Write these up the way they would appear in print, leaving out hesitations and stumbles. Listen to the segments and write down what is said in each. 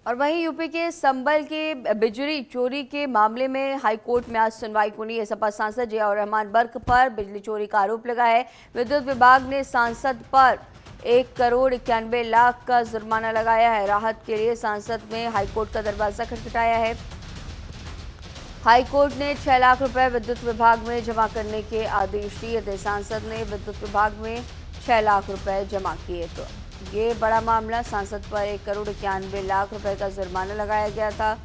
और वहीं यूपी के संभल के बिजली चोरी के मामले में हाईकोर्ट में आज सुनवाई होनी है। सपा सांसद जियाउर रहमान बर्क पर बिजली चोरी का आरोप लगा है। विद्युत विभाग ने सांसद पर 1,91,00,000 का जुर्माना लगाया है। राहत के लिए सांसद ने हाईकोर्ट का दरवाजा खटखटाया है। हाईकोर्ट ने 6 लाख रुपए विद्युत विभाग में जमा करने के आदेश दिए थे। सांसद ने विद्युत विभाग में 6 लाख रुपए जमा किए। तो ये बड़ा मामला, सांसद पर 1,91,00,000 रुपए का जुर्माना लगाया गया था।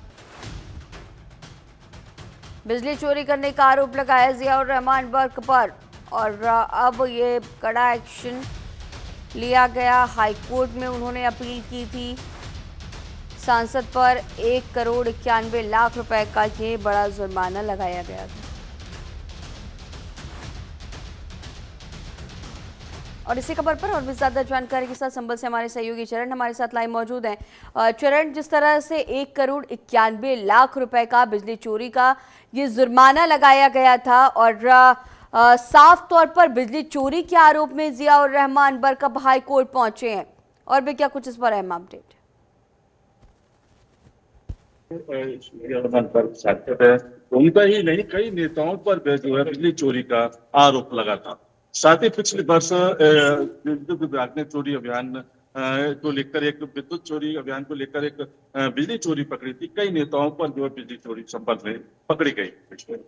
बिजली चोरी करने का आरोप लगाया जियाउर रहमान बर्क पर और अब ये कड़ा एक्शन लिया गया। हाईकोर्ट में उन्होंने अपील की थी। सांसद पर 1,91,00,000 रुपए का ये बड़ा जुर्माना लगाया गया था। और इसी खबर पर और भी ज्यादा जानकारी के साथ संभल से हमारे सहयोगी चरण हमारे साथ लाइव मौजूद हैं। चरण, जिस तरह से 1,91,00,000 रुपए का बिजली चोरी का ये जुर्माना लगाया गया था और साफ तौर पर बिजली चोरी के आरोप में जियाउर रहमान बर्क अब हाई कोर्ट पहुंचे हैं, और भी क्या कुछ इस पर अहम अपडेट? उनका ही नहीं, कई नेताओं पर जो है बिजली चोरी का आरोप लगा था। साथ ही पिछले वर्ष विद्युत विभाग ने चोरी अभियान को लेकर एक विद्युत चोरी अभियान को लेकर एक बिजली चोरी पकड़ी थी। कई नेताओं पर जो है बिजली चोरी संबंध में पकड़ी गई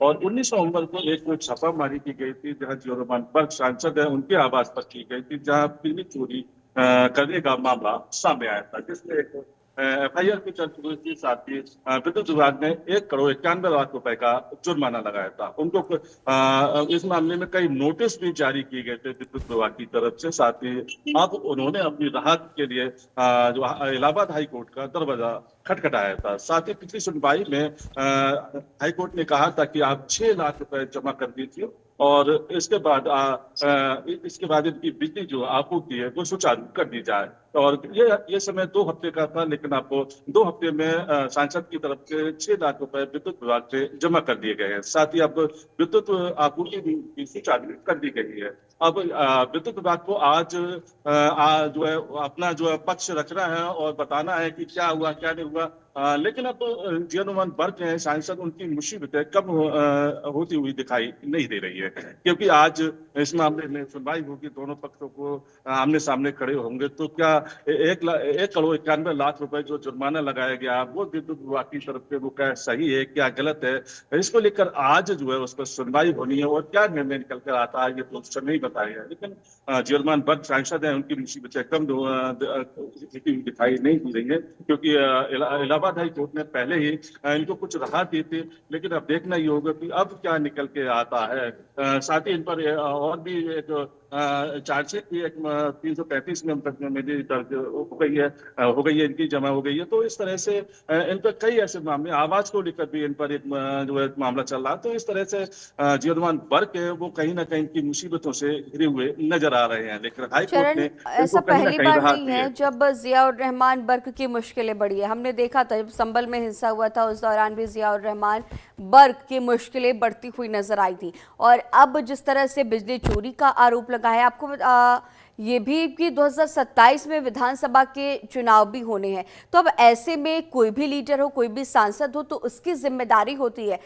और 19 नवंबर को एक छापामारी की गई थी, जहां जियाउर रहमान बर्क सांसद है उनके आवास पर की गई थी, जहां बिजली चोरी करने का मामला सामने आया था, जिसमें एक FIR की दर्ज हुई थी। साथ ही विद्युत विभाग ने 1,91,00,000 रुपए का जुर्माना लगाया था। उनको इस मामले में कई नोटिस भी जारी किए गए थे विद्युत विभाग की तरफ से। साथ ही अब उन्होंने अपनी राहत के लिए जो इलाहाबाद हाई कोर्ट का दरवाजा खटखटाया था। साथ ही पिछली सुनवाई में हाईकोर्ट ने कहा था कि आप 6 लाख रुपए जमा कर दीजिए और इसके बाद इनकी बिजली जो आपूर्ति है वो सुचारू कर दी जाए। और ये समय 2 हफ्ते का था, लेकिन आपको 2 हफ्ते में सांसद की तरफ से 6 लाख रुपए विद्युत विभाग से जमा कर दिए गए हैं। साथ ही अब विद्युत आपूर्ति भी सुचारू कर दी गई है। अब विद्युत विभाग को आज जो है अपना जो है पक्ष रखना है और बताना है कि क्या हुआ क्या नहीं हुआ। लेकिन अब जियाउर रहमान बर्क हैं सांसद, उनकी मुसीबतें कम होती हुई दिखाई नहीं दे रही है, क्योंकि आज इस मामले में सुनवाई होगी, दोनों पक्षों को आमने सामने खड़े होंगे। तो क्या 1,91,00,000 रुपए जो जुर्माना लगाया गया वो विद्युत विभाग की तरफ से वो क्या सही है क्या गलत है, इसको लेकर आज जो है उस पर सुनवाई होनी है और क्या निर्णय निकल कर आता है ये तो नहीं बताया है। लेकिन जियाउर रहमान बर्क सांसद है, उनकी मुसीबतें कम दिखाई नहीं दी रही है, क्योंकि इलाहाबाद हाई कोर्ट ने पहले ही इनको कुछ राहत दी थी। लेकिन अब देखना ही होगा कि अब क्या निकल के आता है। साथ ही इन पर और भी एक चार्जशीट भी एक 335 में मेरी दर्ज हो गई है इनकी जमा हो गई है। तो इस तरह से इन पर कई ऐसे मामले, आवाज को लेकर भी इन पर एक जो है मामला चल रहा है। तो इस तरह से जियाउर रहमान बर्क है वो कहीं ना कहीं की मुसीबतों से घिरे हुए नजर आ रहे हैं, लेकिन हाईकोर्ट चरण, ने ऐसा इनको कहीं ना पहली कहीं बार राहत नहीं दी है। है जब जियाउर रहमान बर्क की मुश्किलें बढ़ी है। हमने देखा था जब संभल में हिंसा हुआ था, उस दौरान भी जियाउर रहमान बर्क की मुश्किलें बढ़ती हुई नजर आई थी। और अब जिस तरह से बिजली चोरी का आरोप लगा है, आपको ये भी कि 2027 में विधानसभा के चुनाव भी होने हैं। तो अब ऐसे में कोई भी लीडर हो, कोई भी सांसद हो, तो उसकी जिम्मेदारी होती है,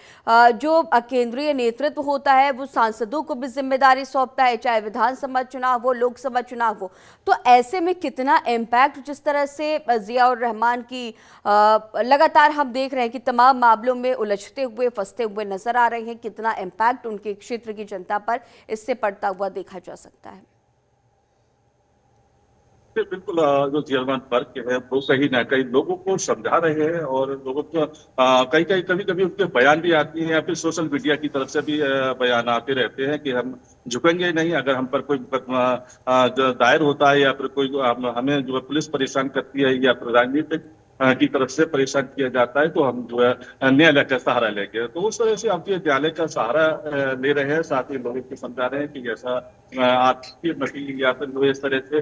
जो केंद्रीय नेतृत्व होता है वो सांसदों को भी जिम्मेदारी सौंपता है, चाहे विधानसभा चुनाव हो, लोकसभा चुनाव हो। तो ऐसे में कितना इम्पैक्ट, जिस तरह से जियाउर रहमान की लगातार हम देख रहे हैं कि तमाम मामलों में उलझते हुए फंसते हुए नजर आ रहे हैं, कितना इम्पैक्ट उनके क्षेत्र की जनता पर इससे पड़ता हुआ देखा जा सकता है? बिल्कुल, जो जियाउर रहमान बर्क है वो कहीं ना कहीं लोगों को समझा रहे हैं और लोगों को कहीं कहीं कभी कभी उनके बयान भी आती हैं या फिर सोशल मीडिया की तरफ से भी बयान आते रहते हैं कि हम झुकेंगे नहीं अगर हम पर कोई मुकदमा दायर होता है या फिर कोई हमें जो है पुलिस परेशान करती है या फिर राजनीतिक की तरफ से परेशान किया जाता है, तो हम जो है न्यायालय का सहारा लेंगे। तो उस तरह से आप ये न्यायालय का सहारा ले रहे हैं, साथ ही लोगों को समझा रहे हैं कि जैसा आपकी वकील या फिर इस तरह से